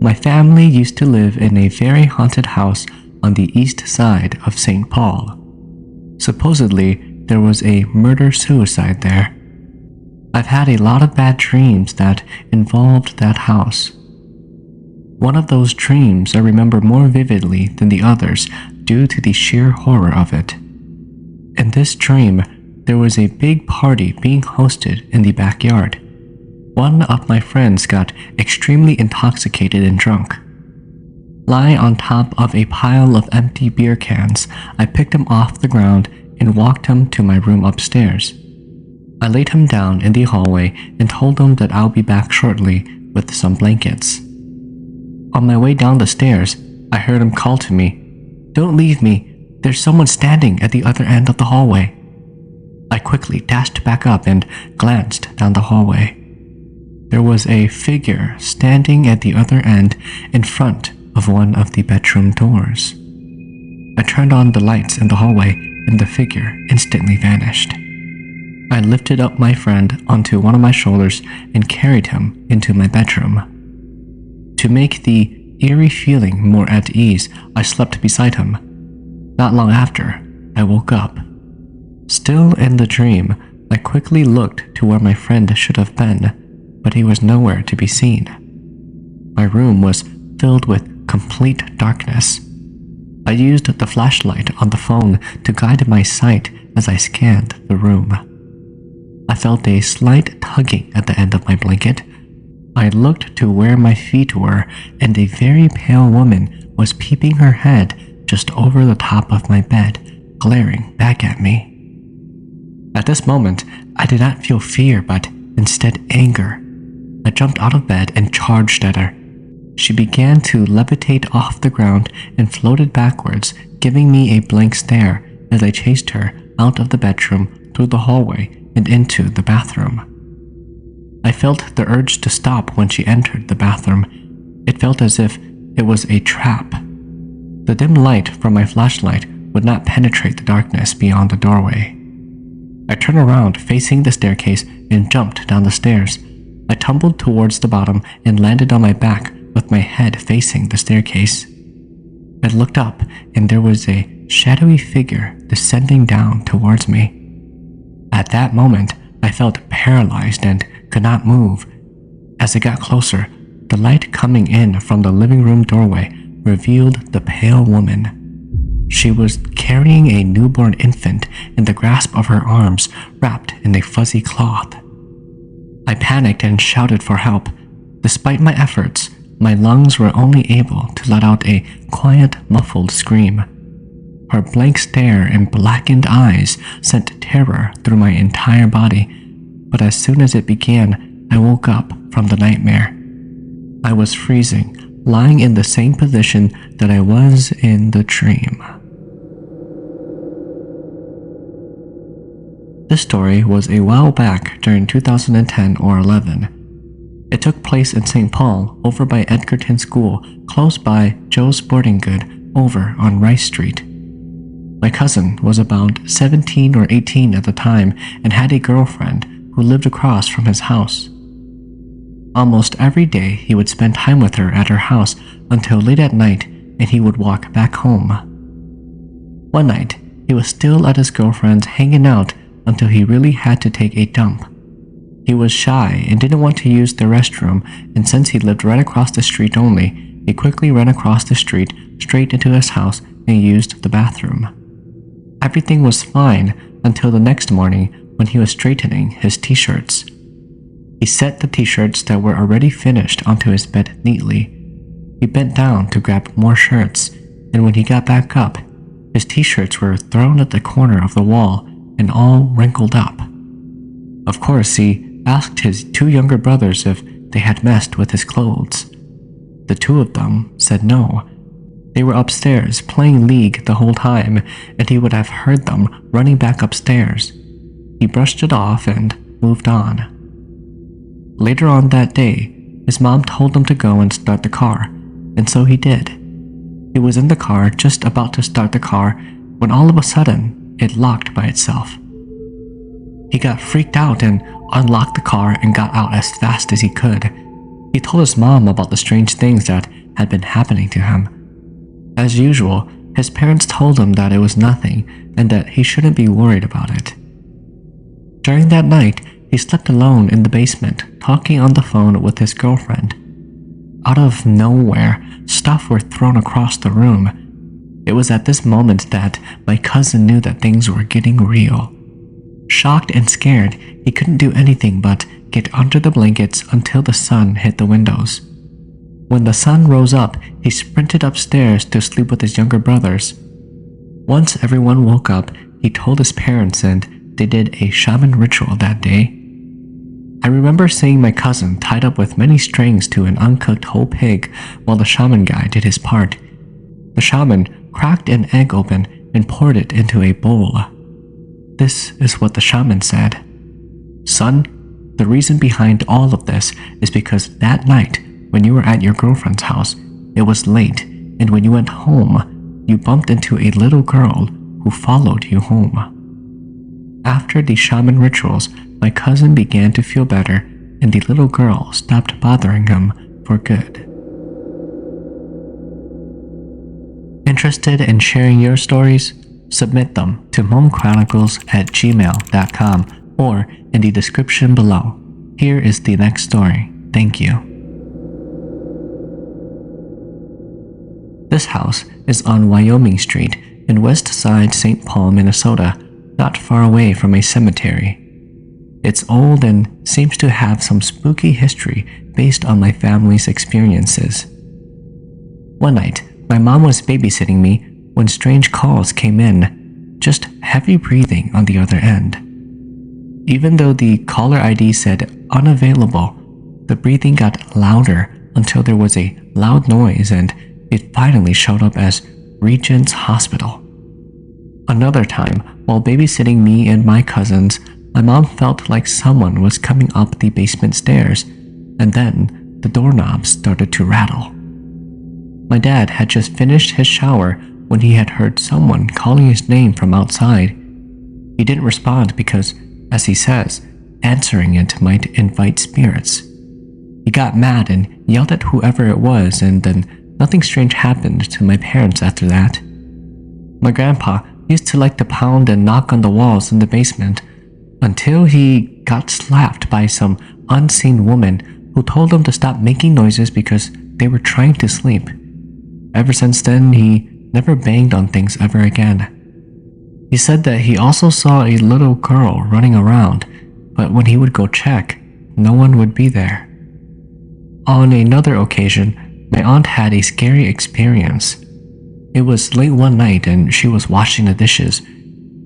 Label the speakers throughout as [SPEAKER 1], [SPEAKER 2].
[SPEAKER 1] My family used to live in a very haunted house on the east side of St. Paul. Supposedly, there was a murder-suicide there. I've had a lot of bad dreams that involved that house. One of those dreams I remember more vividly than the others due to the sheer horror of it. In this dream, there was a big party being hosted in the backyard. One of my friends got extremely intoxicated and drunk. Lying on top of a pile of empty beer cans, I picked him off the ground and walked him to my room upstairs. I laid him down in the hallway and told him that I'll be back shortly with some blankets. On my way down the stairs, I heard him call to me, "Don't leave me, there's someone standing at the other end of the hallway." I quickly dashed back up and glanced down the hallway. There was a figure standing at the other end in front of one of the bedroom doors. I turned on the lights in the hallway and the figure instantly vanished. I lifted up my friend onto one of my shoulders and carried him into my bedroom. To make the eerie feeling more at ease, I slept beside him. Not long after, I woke up. Still in the dream, I quickly looked to where my friend should have been, but he was nowhere to be seen. My room was filled with complete darkness. I used the flashlight on the phone to guide my sight as I scanned the room. I felt a slight tugging at the end of my blanket. I looked to where my feet were, and a very pale woman was peeping her head just over the top of my bed, glaring back at me. At this moment, I did not feel fear, but instead anger. I jumped out of bed and charged at her. She began to levitate off the ground and floated backwards, giving me a blank stare as I chased her out of the bedroom, through the hallway, and into the bathroom. I felt the urge to stop when she entered the bathroom. It felt as if it was a trap. The dim light from my flashlight would not penetrate the darkness beyond the doorway. I turned around facing the staircase and jumped down the stairs. I tumbled towards the bottom and landed on my back with my head facing the staircase. I looked up and there was a shadowy figure descending down towards me. At that moment, I felt paralyzed and could not move. As I got closer, the light coming in from the living room doorway revealed the pale woman. She was carrying a newborn infant in the grasp of her arms, wrapped in a fuzzy cloth. I panicked and shouted for help. Despite my efforts, my lungs were only able to let out a quiet, muffled scream. Her blank stare and blackened eyes sent terror through my entire body, but as soon as it began, I woke up from the nightmare. I was freezing, lying in the same position that I was in the dream. This story was a while back during 2010 or 11. It took place in St. Paul, over by Edgerton School, close by Joe's Sporting Good, over on Rice Street. My cousin was about 17 or 18 at the time and had a girlfriend who lived across from his house. Almost every day he would spend time with her at her house until late at night, and he would walk back home. One night, he was still at his girlfriend's hanging out until he really had to take a dump. He was shy and didn't want to use the restroom, and since he lived right across the street only, he quickly ran across the street straight into his house and used the bathroom. Everything was fine until the next morning when he was straightening his t-shirts. He set the t-shirts that were already finished onto his bed neatly. He bent down to grab more shirts, and when he got back up, his t-shirts were thrown at the corner of the wall and all wrinkled up. Of course, he asked his two younger brothers if they had messed with his clothes. The two of them said no. They were upstairs playing League the whole time, and he would have heard them running back upstairs. He brushed it off and moved on. Later on that day, his mom told him to go and start the car, and so he did. He was in the car just about to start the car when all of a sudden, it locked by itself. He got freaked out and unlocked the car and got out as fast as he could. He told his mom about the strange things that had been happening to him. As usual, his parents told him that it was nothing and that he shouldn't be worried about it. During that night, he slept alone in the basement, talking on the phone with his girlfriend. Out of nowhere, stuff were thrown across the room. It was at this moment that my cousin knew that things were getting real. Shocked and scared, he couldn't do anything but get under the blankets until the sun hit the windows. When the sun rose up, he sprinted upstairs to sleep with his younger brothers. Once everyone woke up, he told his parents and they did a shaman ritual that day. I remember seeing my cousin tied up with many strings to an uncooked whole pig while the shaman guy did his part. The shaman cracked an egg open and poured it into a bowl. This is what the shaman said. "Son, the reason behind all of this is because that night when you were at your girlfriend's house, it was late, and when you went home, you bumped into a little girl who followed you home." After the shaman rituals, my cousin began to feel better and the little girl stopped bothering him for good. Interested in sharing your stories? Submit them to HmongChronicles@gmail.com or in the description below. Here is the next story. Thank you. This house is on Wyoming Street in West Side, St. Paul, Minnesota, not far away from a cemetery. It's old and seems to have some spooky history based on my family's experiences. One night, my mom was babysitting me when strange calls came in, just heavy breathing on the other end. Even though the caller ID said unavailable, the breathing got louder until there was a loud noise and it finally showed up as Regent's Hospital. Another time, while babysitting me and my cousins, my mom felt like someone was coming up the basement stairs, and then the doorknob started to rattle. My dad had just finished his shower when he had heard someone calling his name from outside. He didn't respond because, as he says, answering it might invite spirits. He got mad and yelled at whoever it was, and then nothing strange happened to my parents after that. My grandpa used to like to pound and knock on the walls in the basement until he got slapped by some unseen woman who told him to stop making noises because they were trying to sleep. Ever since then, he never banged on things ever again. He said that he also saw a little girl running around, but when he would go check, no one would be there. On another occasion, my aunt had a scary experience. It was late one night and she was washing the dishes.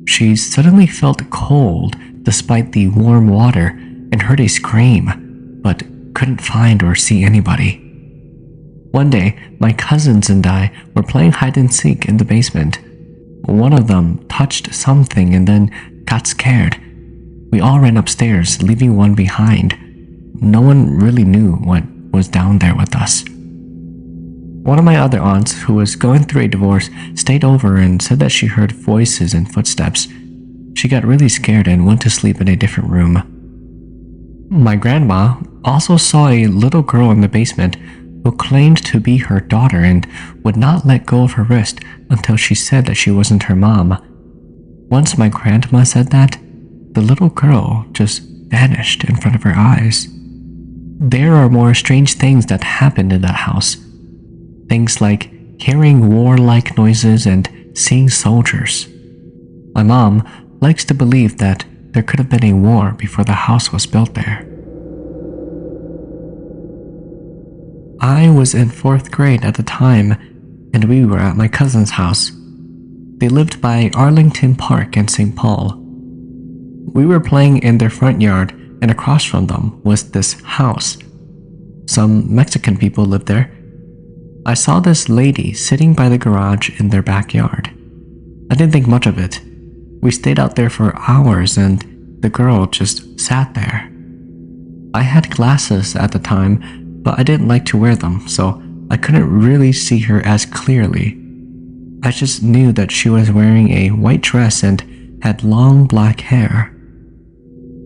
[SPEAKER 1] She suddenly felt cold despite the warm water and heard a scream, but couldn't find or see anybody. One day, my cousins and I were playing hide and seek in the basement. One of them touched something and then got scared. We all ran upstairs, leaving one behind. No one really knew what was down there with us. One of my other aunts, who was going through a divorce, stayed over and said that she heard voices and footsteps. She got really scared and went to sleep in a different room. My grandma also saw a little girl in the basement who claimed to be her daughter and would not let go of her wrist until she said that she wasn't her mom. Once my grandma said that, the little girl just vanished in front of her eyes. There are more strange things that happened in that house. Things like hearing war-like noises and seeing soldiers. My mom likes to believe that there could have been a war before the house was built there. I was in 4th grade at the time, and we were at my cousin's house. They lived by Arlington Park in St. Paul. We were playing in their front yard, and across from them was this house. Some Mexican people lived there. I saw this lady sitting by the garage in their backyard. I didn't think much of it. We stayed out there for hours and the girl just sat there. I had glasses at the time, but I didn't like to wear them, so I couldn't really see her as clearly. I just knew that she was wearing a white dress and had long black hair.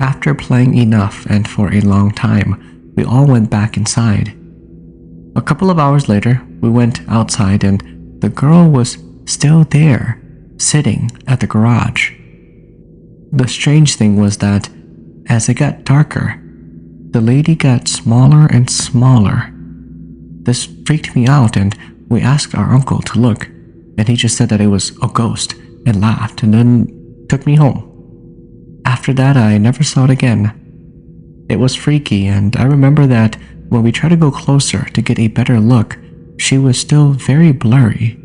[SPEAKER 1] After playing enough and for a long time, we all went back inside. A couple of hours later, we went outside and the girl was still there, sitting at the garage. The strange thing was that as it got darker, the lady got smaller and smaller. This freaked me out and we asked our uncle to look, and he just said that it was a ghost and laughed and then took me home. After that, I never saw it again. It was freaky, and I remember that when we tried to go closer to get a better look, she was still very blurry.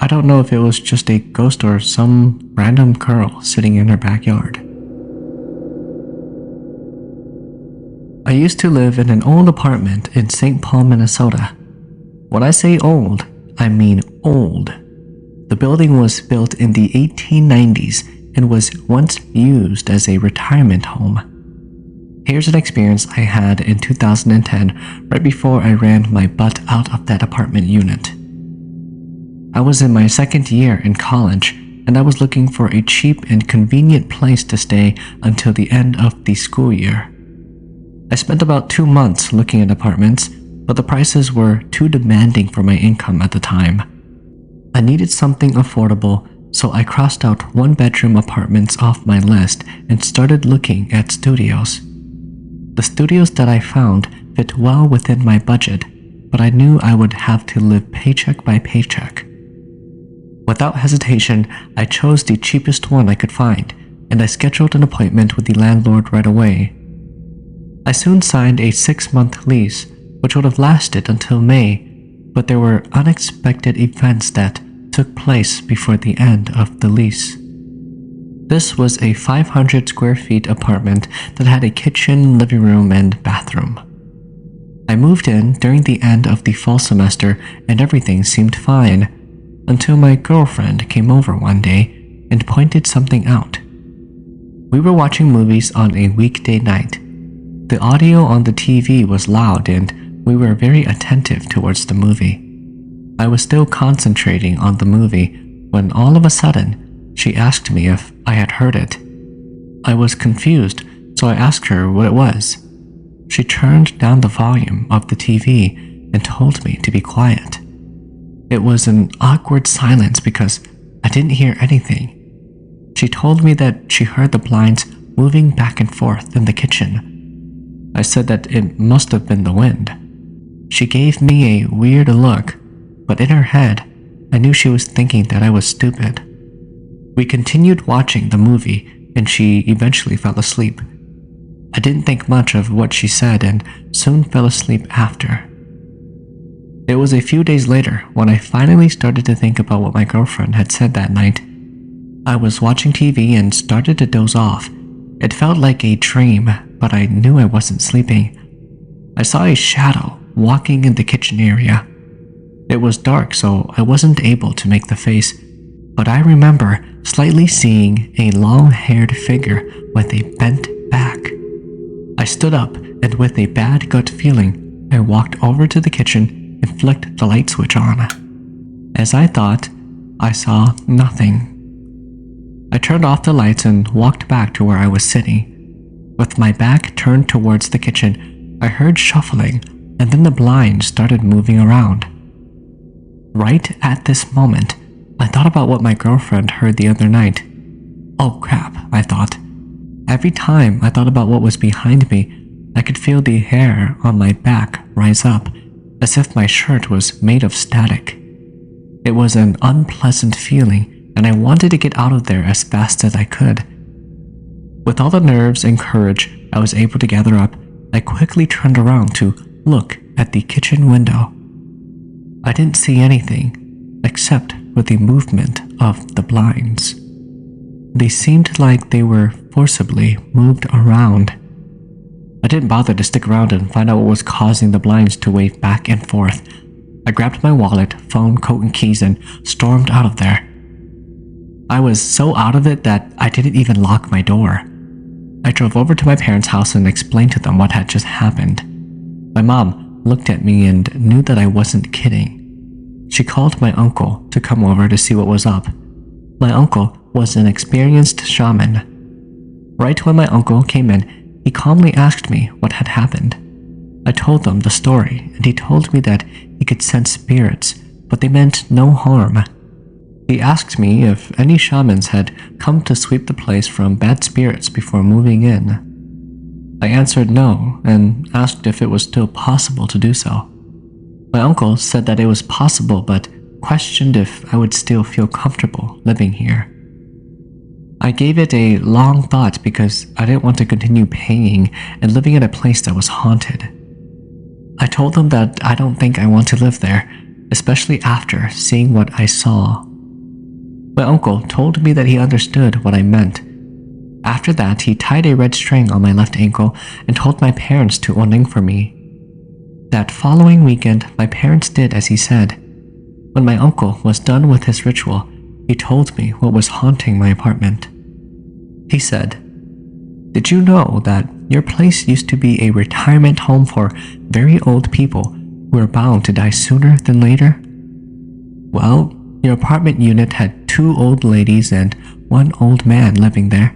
[SPEAKER 1] I don't know if it was just a ghost or some random girl sitting in her backyard. I used to live in an old apartment in St. Paul, Minnesota. When I say old, I mean old. The building was built in the 1890s and was once used as a retirement home. Here's an experience I had in 2010, right before I ran my butt out of that apartment unit. I was in my second year in college, and I was looking for a cheap and convenient place to stay until the end of the school year. I spent about 2 months looking at apartments, but the prices were too demanding for my income at the time. I needed something affordable, so I crossed out 1-bedroom apartments off my list and started looking at studios. The studios that I found fit well within my budget, but I knew I would have to live paycheck by paycheck. Without hesitation, I chose the cheapest one I could find, and I scheduled an appointment with the landlord right away. I soon signed a 6-month lease, which would have lasted until May, but there were unexpected events that took place before the end of the lease. This was a 500 square feet apartment that had a kitchen, living room, and bathroom. I moved in during the end of the fall semester and everything seemed fine, until my girlfriend came over one day and pointed something out. We were watching movies on a weekday night. The audio on the TV was loud and we were very attentive towards the movie. I was still concentrating on the movie when all of a sudden, she asked me if I had heard it. I was confused, so I asked her what it was. She turned down the volume of the TV and told me to be quiet. It was an awkward silence because I didn't hear anything. She told me that she heard the blinds moving back and forth in the kitchen. I said that it must have been the wind. She gave me a weird look, but in her head, I knew she was thinking that I was stupid. We continued watching the movie, and she eventually fell asleep. I didn't think much of what she said and soon fell asleep after. It was a few days later when I finally started to think about what my girlfriend had said that night. I was watching TV and started to doze off. It felt like a dream, but I knew I wasn't sleeping. I saw a shadow walking in the kitchen area. It was dark, so I wasn't able to make the face, but I remember slightly seeing a long-haired figure with a bent back. I stood up, and with a bad gut feeling, I walked over to the kitchen and flicked the light switch on. As I thought, I saw nothing. I turned off the lights and walked back to where I was sitting. With my back turned towards the kitchen, I heard shuffling, and then the blinds started moving around. Right at this moment, I thought about what my girlfriend heard the other night. Oh crap, I thought. Every time I thought about what was behind me, I could feel the hair on my back rise up, as if my shirt was made of static. It was an unpleasant feeling, and I wanted to get out of there as fast as I could. With all the nerves and courage I was able to gather up, I quickly turned around to look at the kitchen window. I didn't see anything, except for the movement of the blinds. They seemed like they were forcibly moved around. I didn't bother to stick around and find out what was causing the blinds to wave back and forth. I grabbed my wallet, phone, coat, and keys and stormed out of there. I was so out of it that I didn't even lock my door. I drove over to my parents' house and explained to them what had just happened. My mom looked at me and knew that I wasn't kidding. She called my uncle to come over to see what was up. My uncle was an experienced shaman. Right when my uncle came in, he calmly asked me what had happened. I told them the story, and he told me that he could sense spirits, but they meant no harm. He asked me if any shamans had come to sweep the place from bad spirits before moving in. I answered no, and asked if it was still possible to do so. My uncle said that it was possible, but questioned if I would still feel comfortable living here. I gave it a long thought because I didn't want to continue paying and living in a place that was haunted. I told them that I don't think I want to live there, especially after seeing what I saw. My uncle told me that he understood what I meant. After that, he tied a red string on my left ankle and told my parents to oning for me. That following weekend, my parents did as he said. When my uncle was done with his ritual, he told me what was haunting my apartment. He said, "Did you know that your place used to be a retirement home for very old people who were bound to die sooner than later? Well, your apartment unit had 2 old ladies and 1 old man living there.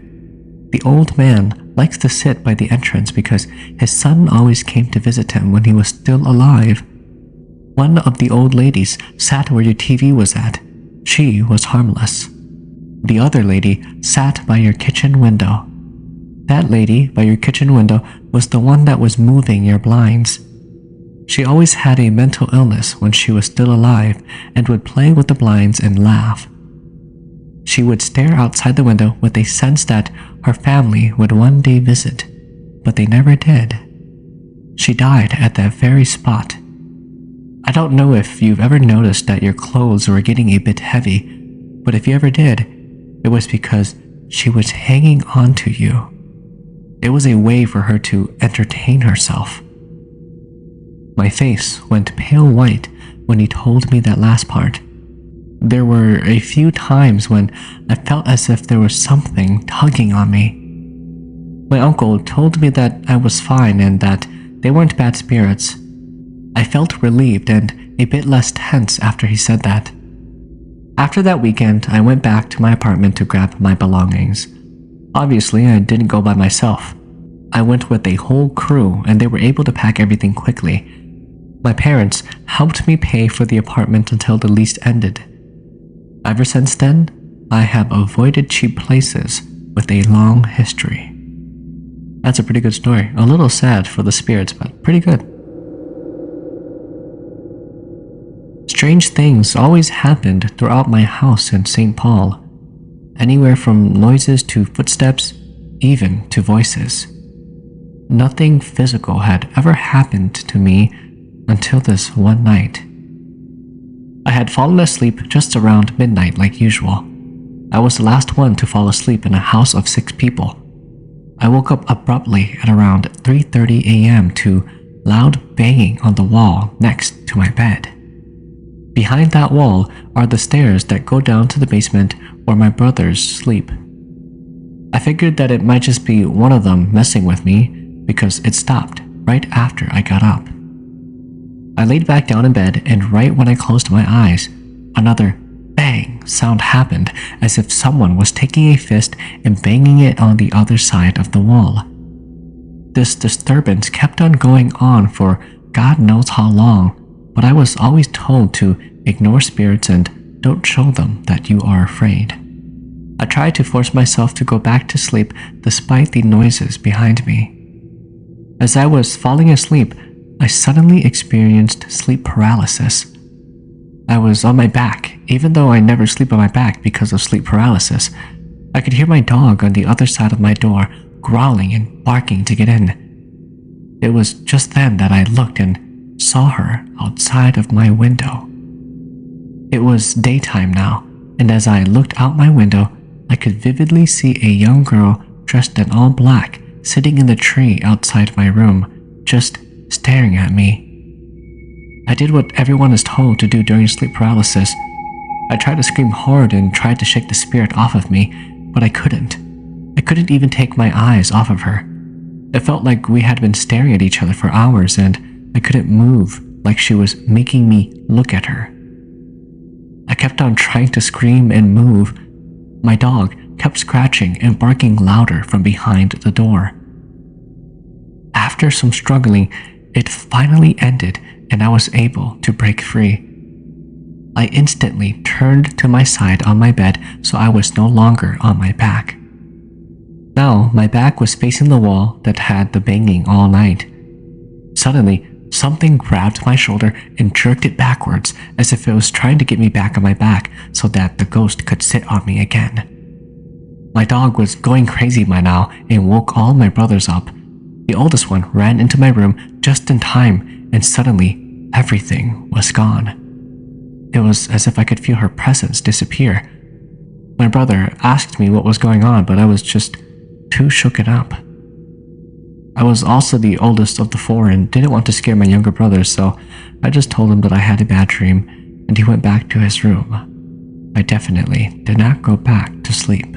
[SPEAKER 1] The old man likes to sit by the entrance because his son always came to visit him when he was still alive. One of the old ladies sat where your TV was at. She was harmless. The other lady sat by your kitchen window. That lady by your kitchen window was the one that was moving your blinds. She always had a mental illness when she was still alive and would play with the blinds and laugh. She would stare outside the window with a sense that her family would one day visit, but they never did. She died at that very spot. I don't know if you've ever noticed that your clothes were getting a bit heavy, but if you ever did, it was because she was hanging on to you. It was a way for her to entertain herself." My face went pale white when he told me that last part. There were a few times when I felt as if there was something tugging on me. My uncle told me that I was fine and that they weren't bad spirits. I felt relieved and a bit less tense after he said that. After that weekend, I went back to my apartment to grab my belongings. Obviously, I didn't go by myself. I went with a whole crew and they were able to pack everything quickly. My parents helped me pay for the apartment until the lease ended. Ever since then, I have avoided cheap places with a long history. That's a pretty good story. A little sad for the spirits, but pretty good. Strange things always happened throughout my house in St. Paul. Anywhere from noises to footsteps, even to voices. Nothing physical had ever happened to me until this one night. I had fallen asleep just around midnight like usual. I was the last one to fall asleep in a house of 6 people. I woke up abruptly at around 3:30 a.m. to loud banging on the wall next to my bed. Behind that wall are the stairs that go down to the basement where my brothers sleep. I figured that it might just be one of them messing with me because it stopped right after I got up. I laid back down in bed, and right when I closed my eyes, another bang sound happened as if someone was taking a fist and banging it on the other side of the wall. This disturbance kept on going on for God knows how long, but I was always told to ignore spirits and don't show them that you are afraid. I tried to force myself to go back to sleep despite the noises behind me. As I was falling asleep, I suddenly experienced sleep paralysis. I was on my back, even though I never sleep on my back because of sleep paralysis. I could hear my dog on the other side of my door growling and barking to get in. It was just then that I looked and saw her outside of my window. It was daytime now, and as I looked out my window, I could vividly see a young girl dressed in all black sitting in the tree outside my room, just staring at me. I did what everyone is told to do during sleep paralysis. I tried to scream hard and tried to shake the spirit off of me, but I couldn't. I couldn't even take my eyes off of her. It felt like we had been staring at each other for hours and I couldn't move, like she was making me look at her. I kept on trying to scream and move. My dog kept scratching and barking louder from behind the door. After some struggling, it finally ended and I was able to break free. I instantly turned to my side on my bed so I was no longer on my back. Now, my back was facing the wall that had the banging all night. Suddenly, something grabbed my shoulder and jerked it backwards as if it was trying to get me back on my back so that the ghost could sit on me again. My dog was going crazy by now and woke all my brothers up. The oldest one ran into my room just in time, and suddenly everything was gone. It was as if I could feel her presence disappear. My brother asked me what was going on, but I was just too shooken up. I was also the oldest of the four and didn't want to scare my younger brother, so I just told him that I had a bad dream, and he went back to his room. I definitely did not go back to sleep.